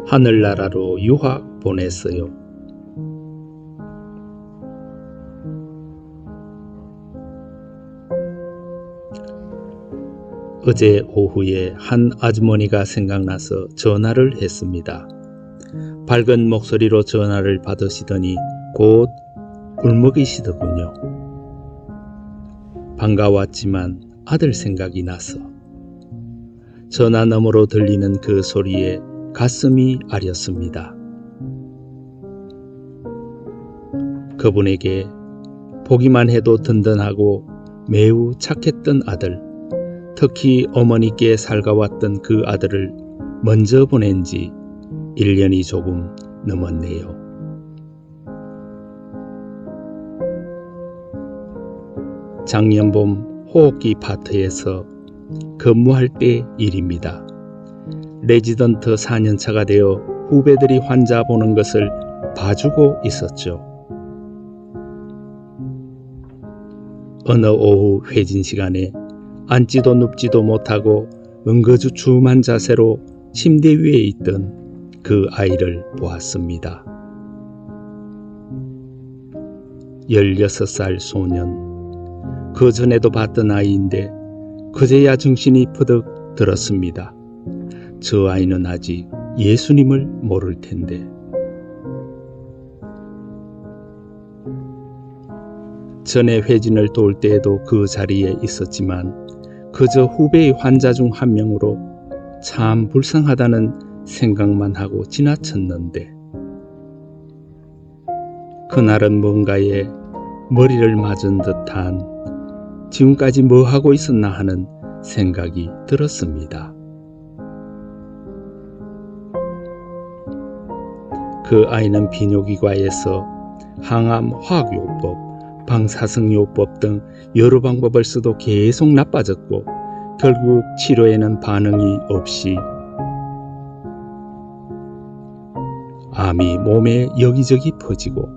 하늘나라로 유학 보냈어요. 어제 오후에 한 아주머니가 생각나서 전화를 했습니다. 밝은 목소리로 전화를 받으시더니 곧 울먹이시더군요. 반가웠지만 아들 생각이 나서 전화 너머로 들리는 그 소리에 가슴이 아렸습니다. 그분에게 보기만 해도 든든하고 매우 착했던 아들, 특히 어머니께 살가웠던 그 아들을 먼저 보낸 지 1년이 조금 넘었네요. 작년 봄 호흡기 파트에서 근무할 때 일입니다. 레지던트 4년차가 되어 후배들이 환자 보는 것을 봐주고 있었죠. 어느 오후 회진 시간에 앉지도 눕지도 못하고 응거주춤한 자세로 침대 위에 있던 그 아이를 보았습니다. 16살 소년, 그 전에도 봤던 아이인데 그제야 정신이 퍼득 들었습니다. 저 아이는 아직 예수님을 모를 텐데. 전에 회진을 도울 때에도 그 자리에 있었지만 그저 후배의 환자 중 한 명으로 참 불쌍하다는 생각만 하고 지나쳤는데 그날은 뭔가에 머리를 맞은 듯한 지금까지 뭐 하고 있었나 하는 생각이 들었습니다. 그 아이는 비뇨기과에서 항암 화학요법, 방사성요법 등 여러 방법을 써도 계속 나빠졌고 결국 치료에는 반응이 없이 암이 몸에 여기저기 퍼지고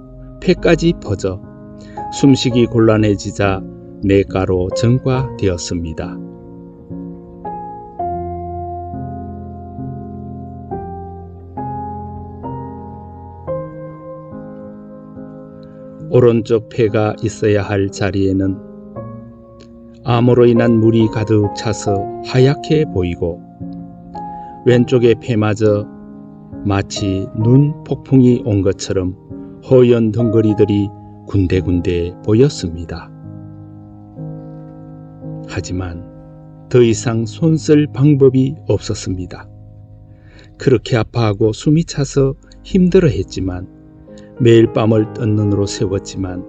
폐까지 퍼져 숨쉬기 곤란해지자 내과로 전과되었습니다. 오른쪽 폐가 있어야 할 자리에는 암으로 인한 물이 가득 차서 하얗게 보이고 왼쪽의 폐마저 마치 눈 폭풍이 온 것처럼 허연 덩어리들이 군데군데 보였습니다. 하지만 더 이상 손쓸 방법이 없었습니다. 그렇게 아파하고 숨이 차서 힘들어했지만 매일 밤을 뜬 눈으로 세웠지만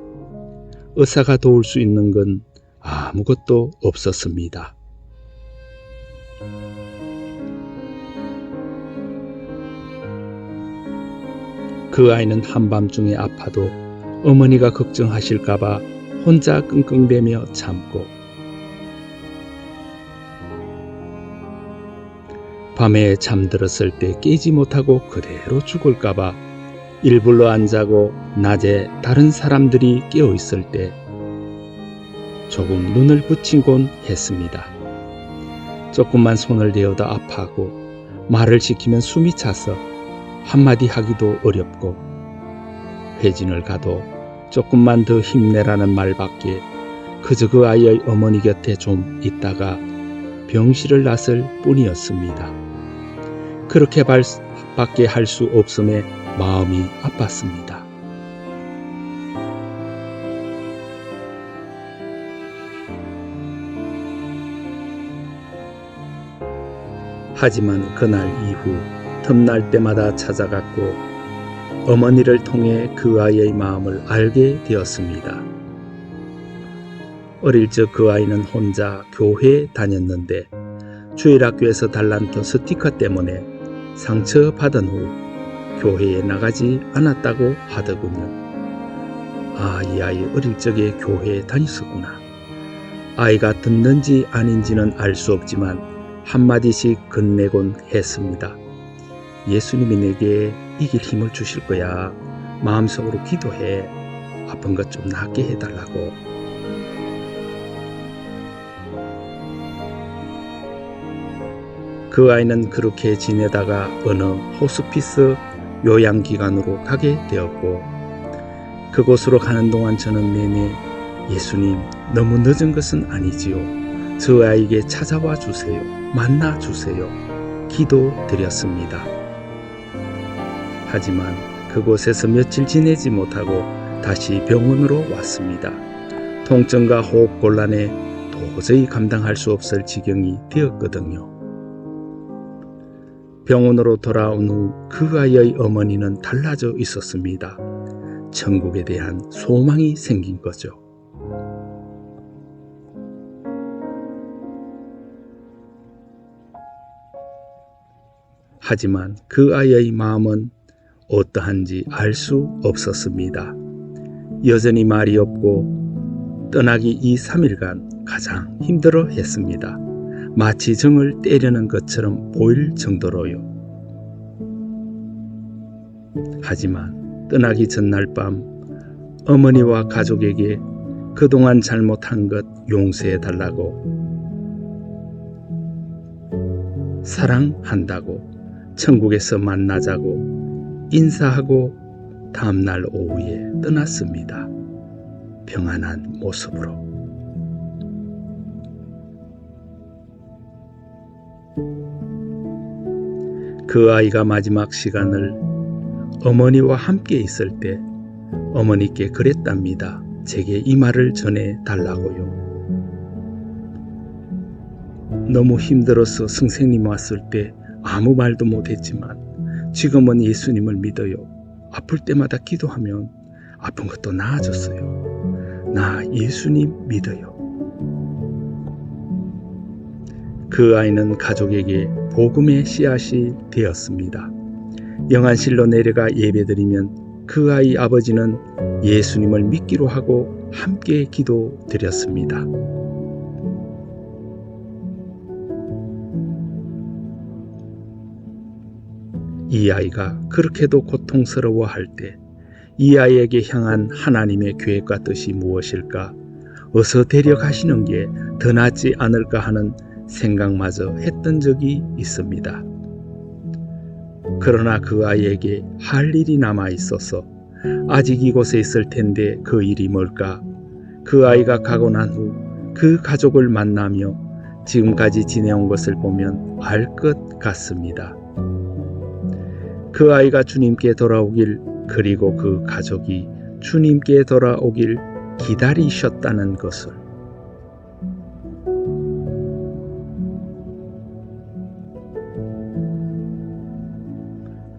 의사가 도울 수 있는 건 아무것도 없었습니다. 그 아이는 한밤중에 아파도 어머니가 걱정하실까봐 혼자 끙끙대며 참고 밤에 잠들었을 때 깨지 못하고 그대로 죽을까봐 일부러 안 자고 낮에 다른 사람들이 깨어 있을 때 조금 눈을 붙이곤 했습니다. 조금만 손을 대어도 아파하고 말을 시키면 숨이 차서 한마디 하기도 어렵고 회진을 가도 조금만 더 힘내라는 말밖에 그저 그 아이의 어머니 곁에 좀 있다가 병실을 나설 뿐이었습니다. 그렇게 밖에 할 수 없음에 마음이 아팠습니다. 하지만 그날 이후 틈날 때마다 찾아갔고 어머니를 통해 그 아이의 마음을 알게 되었습니다. 어릴 적 그 아이는 혼자 교회에 다녔는데 주일학교에서 달란트 스티커 때문에 상처받은 후 교회에 나가지 않았다고 하더군요. 이 아이 어릴 적에 교회에 다녔었구나. 아이가 듣는지 아닌지는 알 수 없지만 한마디씩 건네곤 했습니다. 예수님이 내게 이길 힘을 주실 거야. 마음속으로 기도해. 아픈 것 좀 낫게 해달라고. 그 아이는 그렇게 지내다가 어느 호스피스 요양기관으로 가게 되었고, 그곳으로 가는 동안 저는 내내 예수님, 너무 늦은 것은 아니지요. 저 아이에게 찾아와 주세요. 만나 주세요. 기도드렸습니다. 하지만 그곳에서 며칠 지내지 못하고 다시 병원으로 왔습니다. 통증과 호흡 곤란에 도저히 감당할 수 없을 지경이 되었거든요. 병원으로 돌아온 후 그 아이의 어머니는 달라져 있었습니다. 천국에 대한 소망이 생긴 거죠. 하지만 그 아이의 마음은 어떠한지 알 수 없었습니다. 여전히 말이 없고 떠나기 2-3일간 가장 힘들어 했습니다. 마치 정을 때리는 것처럼 보일 정도로요. 하지만 떠나기 전날 밤 어머니와 가족에게 그동안 잘못한 것 용서해 달라고, 사랑한다고, 천국에서 만나자고 인사하고 다음날 오후에 떠났습니다. 평안한 모습으로. 그 아이가 마지막 시간을 어머니와 함께 있을 때 어머니께 그랬답니다. 제게 이 말을 전해 달라고요. 너무 힘들어서 선생님 왔을 때 아무 말도 못했지만 지금은 예수님을 믿어요. 아플 때마다 기도하면 아픈 것도 나아졌어요. 나 예수님 믿어요. 그 아이는 가족에게 복음의 씨앗이 되었습니다. 영안실로 내려가 예배드리면 그 아이 아버지는 예수님을 믿기로 하고 함께 기도드렸습니다. 이 아이가 그렇게도 고통스러워할 때 이 아이에게 향한 하나님의 계획과 뜻이 무엇일까? 어서 데려가시는 게 더 낫지 않을까 하는 생각마저 했던 적이 있습니다. 그러나 그 아이에게 할 일이 남아 있어서 아직 이곳에 있을 텐데 그 일이 뭘까? 그 아이가 가고 난 후 그 가족을 만나며 지금까지 지내온 것을 보면 알 것 같습니다. 그 아이가 주님께 돌아오길, 그리고 그 가족이 주님께 돌아오길 기다리셨다는 것을.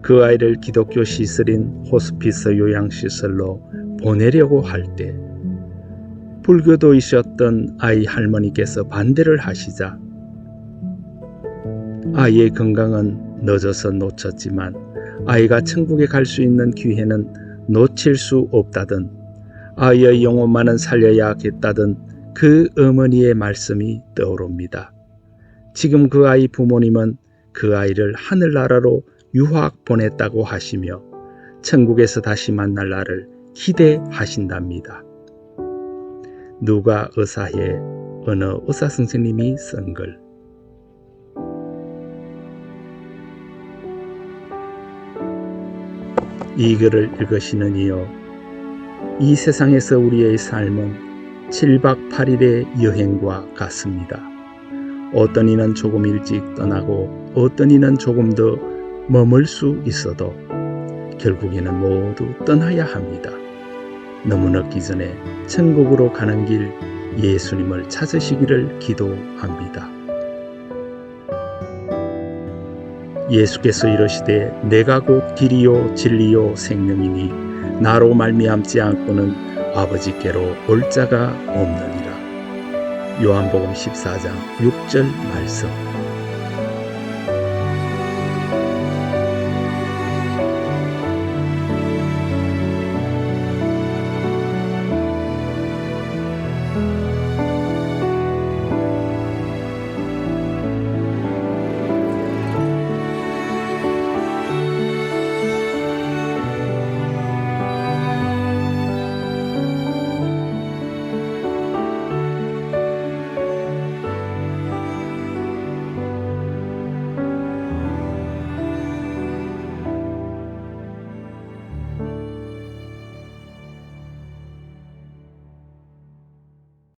그 아이를 기독교 시설인 호스피스 요양시설로 보내려고 할 때 불교도이셨던 아이 할머니께서 반대를 하시자 아이의 건강은 늦어서 놓쳤지만 아이가 천국에 갈 수 있는 기회는 놓칠 수 없다던, 아이의 영혼만은 살려야 하겠다던 그 어머니의 말씀이 떠오릅니다. 지금 그 아이 부모님은 그 아이를 하늘나라로 유학 보냈다고 하시며 천국에서 다시 만날 날을 기대하신답니다. 누가 의사해? 어느 의사 선생님이 쓴 글. 이 글을 읽으시는 이여, 이 세상에서 우리의 삶은 7박 8일의 여행과 같습니다. 어떤 이는 조금 일찍 떠나고 어떤 이는 조금 더 머물 수 있어도 결국에는 모두 떠나야 합니다. 너무 늦기 전에 천국으로 가는 길 예수님을 찾으시기를 기도합니다. 예수께서 이르시되 내가 곧 길이요 진리요 생명이니 나로 말미암지 않고는 아버지께로 올 자가 없느니라. 요한복음 14장 6절 말씀.